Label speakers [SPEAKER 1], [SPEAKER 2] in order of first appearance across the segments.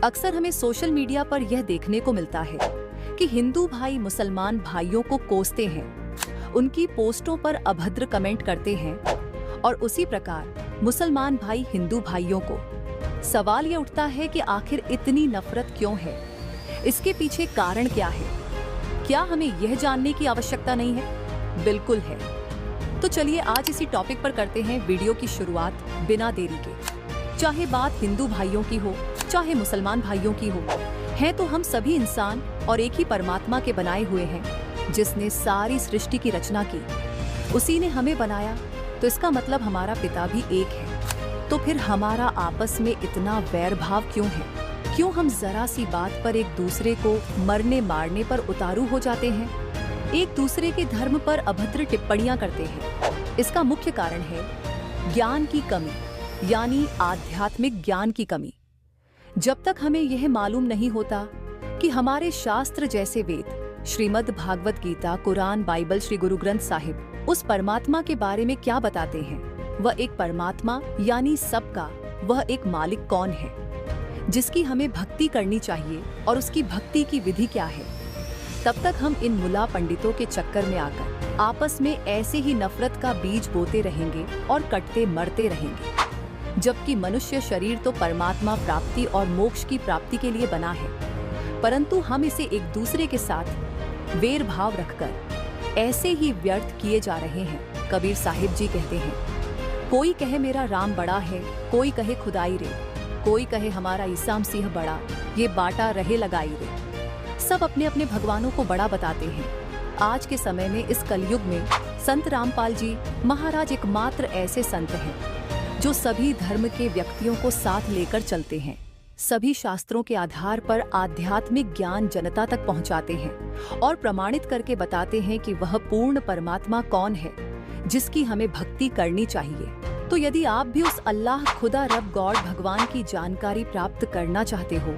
[SPEAKER 1] अक्सर हमें social media पर यह देखने को मिलता है कि हिंदू भाई मुसलमान भाइयों को कोसते हैं, उनकी पोस्टों पर अभद्र कमेंट करते हैं और उसी प्रकार मुसलमान भाई हिंदू भाइयों को। सवाल ये उठता है कि आखिर इतनी नफरत क्यों है? इसके पीछे कारण क्या है? क्या हमें यह जानने की आवश्यकता नहीं है? बिल्कुल है। तो चलिए आज इसी टॉपिक पर करते हैं वीडियो की शुरुआत बिना देरी के। चाहे बात हिंदू भाइयों की हो, चाहे मुसलमान भाइयों की हो, हैं तो हम सभी इंसान और एक ही परमात्मा के बनाए हुए हैं, जिसने सारी सृष्टि की रचना की। उसी ने हमें बनाया, तो इसका मतलब हमारा पिता भी एक है। तो फिर हमारा आपस में इतना वैर भाव क्यों है? क्यों हम जरा सी बात पर एक दूसरे को मरने मारने पर उतारू हो जाते हैं, एक दूसरे के धर्म पर अभद्र टिप्पणियां करते हैं? इसका मुख्य कारण है ज्ञान की कमी, यानी आध्यात्मिक ज्ञान की कमी। जब तक हमें यह मालूम नहीं होता कि हमारे शास्त्र जैसे वेद, श्रीमद् भागवत गीता, कुरान, बाइबल, श्री गुरु ग्रंथ साहिब उस परमात्मा के बारे में क्या बताते हैं, वह एक परमात्मा यानी सबका वह एक मालिक कौन है, जिसकी हमें भक्ति करनी चाहिए और उसकी भक्ति की विधि क्या है, तब तक हम इन मुला पंडितों के चक्कर में आकर आपस में ऐसे ही नफरत का बीज बोते रहेंगे और कटते मरते रहेंगे। जबकि मनुष्य शरीर तो परमात्मा प्राप्ति और मोक्ष की प्राप्ति के लिए बना है, परंतु हम इसे एक दूसरे के साथ वेर भाव रखकर ऐसे ही व्यर्थ किए जा रहे हैं। कबीर साहिब जी कहते हैं, कोई कहे मेरा राम बड़ा है, कोई कहे खुदाई रे, कोई कहे हमारा ईसा मसीह बड़ा, ये बाटा रहे लगाई रे। सब अपने अपने भगवानों को बड़ा बताते हैं। आज के समय में इस कलयुग में संत रामपाल जी महाराज एकमात्र ऐसे संत हैं जो सभी धर्म के व्यक्तियों को साथ लेकर चलते हैं, सभी शास्त्रों के आधार पर आध्यात्मिक ज्ञान जनता तक पहुंचाते हैं और प्रमाणित करके बताते हैं कि वह पूर्ण परमात्मा कौन है, जिसकी हमें भक्ति करनी चाहिए। तो यदि आप भी उस अल्लाह, खुदा, रब, गॉड, भगवान की जानकारी प्राप्त करना चाहते हो,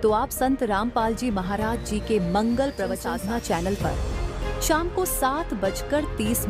[SPEAKER 1] तो आप संत रामपाल जी महाराज जी के मंगल प्रवचन साधना चैनल पर शाम को 7:30